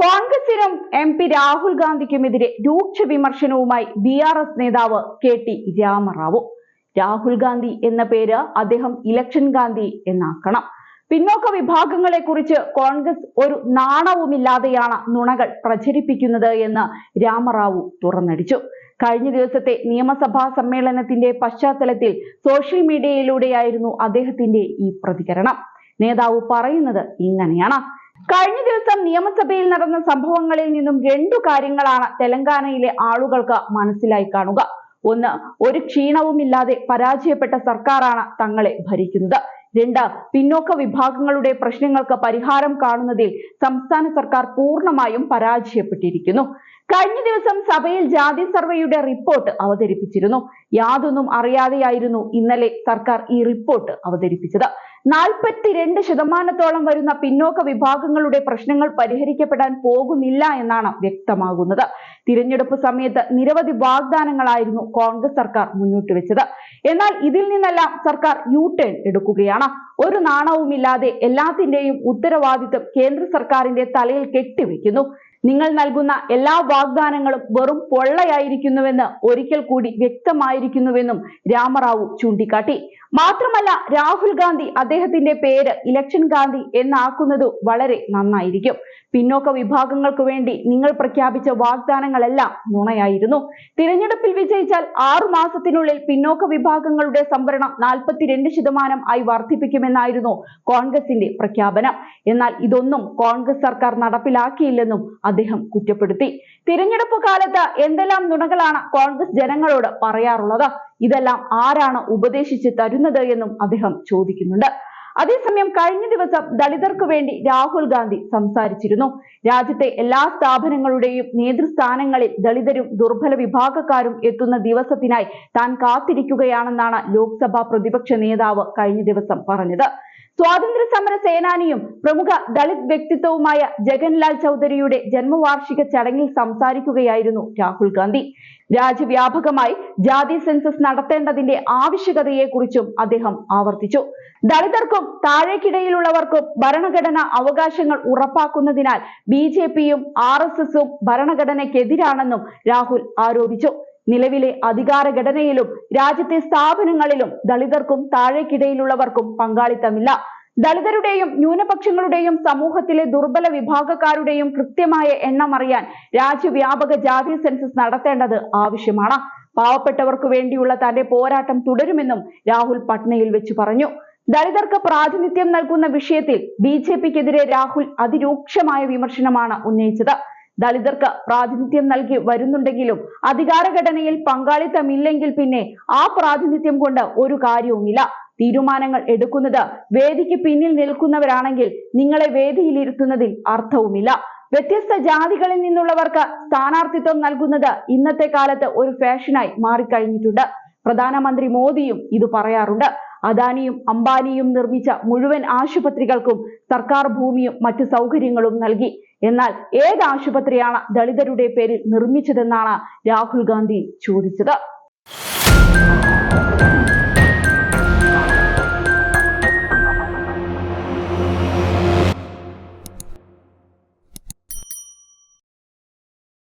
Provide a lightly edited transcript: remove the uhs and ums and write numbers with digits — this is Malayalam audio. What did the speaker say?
കോൺഗ്രസിനും MP രാഹുൽ ഗാന്ധിക്കുമെതിരെ രൂക്ഷ വിമർശനവുമായി BRS നേതാവ് KT രാമറാവു. രാഹുൽ ഗാന്ധി എന്ന പേര് അദ്ദേഹം ഇലക്ഷൻ ഗാന്ധി എന്നാക്കണം. പിന്നോക്ക വിഭാഗങ്ങളെ കുറിച്ച് കോൺഗ്രസ് ഒരു നാണവുമില്ലാതെയാണ് നുണകൾ പ്രചരിപ്പിക്കുന്നത് എന്ന് രാമറാവു തുറന്നടിച്ചു. കഴിഞ്ഞ ദിവസത്തെ നിയമസഭാ സമ്മേളനത്തിന്റെ പശ്ചാത്തലത്തിൽ സോഷ്യൽ മീഡിയയിലൂടെയായിരുന്നു അദ്ദേഹത്തിന്റെ ഈ പ്രതികരണം. നേതാവ് പറയുന്നത് ഇങ്ങനെയാണ്: കഴിഞ്ഞ ദിവസം നിയമസഭയിൽ നടന്ന സംഭവങ്ങളിൽ നിന്നും രണ്ടു കാര്യങ്ങളാണ് തെലങ്കാനയിലെ ആളുകൾക്ക് മനസ്സിലായി കാണുക. ഒന്ന്, ഒരു ക്ഷീണവുമില്ലാതെ പരാജയപ്പെട്ട സർക്കാരാണ് തങ്ങളെ ഭരിക്കുന്നത്. രണ്ട്, പിന്നോക്ക വിഭാഗങ്ങളുടെ പ്രശ്നങ്ങൾക്ക് പരിഹാരം കാണുന്നതിൽ സംസ്ഥാന സർക്കാർ പൂർണ്ണമായും പരാജയപ്പെട്ടിരിക്കുന്നു. കഴിഞ്ഞ ദിവസം സഭയിൽ ജാതി സർവേയുടെ റിപ്പോർട്ട് അവതരിപ്പിച്ചിരുന്നു. യാതൊന്നും അറിയാതെയായിരുന്നു ഇന്നലെ സർക്കാർ ഈ റിപ്പോർട്ട് അവതരിപ്പിച്ചത്. 42% വരുന്ന പിന്നോക്ക വിഭാഗങ്ങളുടെ പ്രശ്നങ്ങൾ പരിഹരിക്കപ്പെടാൻ പോകുന്നില്ല എന്നാണ് വ്യക്തമാകുന്നത്. തിരഞ്ഞെടുപ്പ് സമയത്ത് നിരവധി വാഗ്ദാനങ്ങളായിരുന്നു കോൺഗ്രസ് സർക്കാർ മുന്നോട്ട് വെച്ചത്. എന്നാൽ ഇതിൽ നിന്നെല്ലാം സർക്കാർ യു-ടേൺ എടുക്കുകയാണ്. ഒരു നാണവുമില്ലാതെ എല്ലാത്തിന്റെയും ഉത്തരവാദിത്വം കേന്ദ്ര സർക്കാരിന്റെ തലയിൽ കെട്ടിവെക്കുന്നു. നിങ്ങൾ നൽകുന്ന എല്ലാ വാഗ്ദാനങ്ങളും വെറും പൊള്ളയായിരിക്കുന്നുവെന്ന് ഒരിക്കൽ കൂടി വ്യക്തമായിരിക്കുന്നുവെന്നും രാമറാവു ചൂണ്ടിക്കാട്ടി. മാത്രമല്ല, രാഹുൽ ഗാന്ധി അദ്ദേഹത്തിന്റെ പേര് ഇലക്ഷൻ ഗാന്ധി എന്നാക്കുന്നത് വളരെ നന്നായിരിക്കും. പിന്നോക്ക വിഭാഗങ്ങൾക്ക് വേണ്ടി നിങ്ങൾ പ്രഖ്യാപിച്ച വാഗ്ദാനങ്ങളെല്ലാം നുണയായിരുന്നു. തിരഞ്ഞെടുപ്പിൽ വിജയിച്ചാൽ 6 മാസത്തിനുള്ളിൽ പിന്നോക്ക വിഭാഗങ്ങളുടെ സംവരണം 42% ആയി വർദ്ധിപ്പിക്കുമെന്നായിരുന്നു കോൺഗ്രസിന്റെ പ്രഖ്യാപനം. എന്നാൽ ഇതൊന്നും കോൺഗ്രസ് സർക്കാർ നടപ്പിലാക്കിയില്ലെന്നും അദ്ദേഹം കുറ്റപ്പെടുത്തി. തിരഞ്ഞെടുപ്പ് കാലത്ത് എന്തെല്ലാം നുണകളാണ് കോൺഗ്രസ് ജനങ്ങളോട് പറയാറുള്ളത്? ഇതെല്ലാം ആരാണ് ഉപദേശിച്ച് തരുന്നത് എന്നും അദ്ദേഹം ചോദിക്കുന്നുണ്ട്. അതേസമയം കഴിഞ്ഞ ദിവസം ദളിതർക്ക് വേണ്ടി രാഹുൽ ഗാന്ധി സംസാരിച്ചിരുന്നു. രാജ്യത്തെ എല്ലാ സ്ഥാപനങ്ങളുടെയും നേതൃസ്ഥാനങ്ങളിൽ ദളിതരും ദുർബല വിഭാഗക്കാരും എത്തുന്ന ദിവസത്തിനായി താൻ കാത്തിരിക്കുകയാണെന്നാണ് ലോക്സഭാ പ്രതിപക്ഷ നേതാവ് കഴിഞ്ഞ ദിവസം പറഞ്ഞത്. സ്വാതന്ത്ര്യ സമര സേനാനിയും പ്രമുഖ ദളിത് വ്യക്തിത്വവുമായ ജഗൻലാൽ ചൗധരിയുടെ ജന്മവാർഷിക ചടങ്ങിൽ സംസാരിക്കുകയായിരുന്നു രാഹുൽ ഗാന്ധി. രാജ്യവ്യാപകമായി ജാതി സെൻസസ് നടത്തേണ്ടതിന്റെ ആവശ്യകതയെക്കുറിച്ചും അദ്ദേഹം ആവർത്തിച്ചു. ദളിതർക്കും താഴേക്കിടയിലുള്ളവർക്കും ഭരണഘടനാ അവകാശങ്ങൾ ഉറപ്പാക്കുന്നതിനാൽ BJP-യും RSS-ഉം ഭരണഘടനയ്ക്കെതിരാണെന്നും രാഹുൽ ആരോപിച്ചു. നിലവിലെ അധികാരഘടനയിലും രാജ്യത്തെ സ്ഥാപനങ്ങളിലും ദളിതർക്കും താഴേക്കിടയിലുള്ളവർക്കും പങ്കാളിത്തമില്ല. ദളിതരുടെയും ന്യൂനപക്ഷങ്ങളുടെയും സമൂഹത്തിലെ ദുർബല വിഭാഗക്കാരുടെയും കൃത്യമായ എണ്ണം അറിയാൻ രാജ്യവ്യാപക ജാതി സെൻസസ് നടത്തേണ്ടത് ആവശ്യമാണ്. പാവപ്പെട്ടവർക്ക് വേണ്ടിയുള്ള തന്റെ പോരാട്ടം തുടരുമെന്നും രാഹുൽ പട്നയിൽ വെച്ച് പറഞ്ഞു. ദളിതർക്ക് പ്രാതിനിധ്യം നൽകുന്ന വിഷയത്തിൽ BJP-ക്കെതിരെ രാഹുൽ അതിരൂക്ഷമായ വിമർശനമാണ് ഉന്നയിച്ചത്. ദളിതർക്ക് പ്രാതിനിധ്യം നൽകി വരുന്നുണ്ടെങ്കിലും അധികാരഘടനയിൽ പങ്കാളിത്തമില്ലെങ്കിൽ പിന്നെ ആ പ്രാതിനിധ്യം കൊണ്ട് ഒരു കാര്യവുമില്ല. തീരുമാനങ്ങൾ എടുക്കുന്നത് വേദിക്ക് പിന്നിൽ നിൽക്കുന്നവരാണെങ്കിൽ നിങ്ങളെ വേദിയിലിരുത്തുന്നതിൽ അർത്ഥവുമില്ല. വ്യത്യസ്ത ജാതികളിൽ നിന്നുള്ളവർക്ക് സ്ഥാനാർത്ഥിത്വം നൽകുന്നത് ഇന്നത്തെ കാലത്ത് ഒരു ഫാഷനായി മാറിക്കഴിഞ്ഞിട്ടുണ്ട്. പ്രധാനമന്ത്രി മോദിയും ഇത് പറയാറുണ്ട്. അദാനിയും അംബാനിയും നിർമ്മിച്ച മുഴുവൻ ആശുപത്രികൾക്കും സർക്കാർ ഭൂമിയും മറ്റു സൗകര്യങ്ങളും നൽകി. എന്നാൽ ഏത് ആശുപത്രിയാണ് ദളിതരുടെ പേരിൽ നിർമ്മിച്ചതെന്നാണ് രാഹുൽ ഗാന്ധി ചോദിച്ചത്.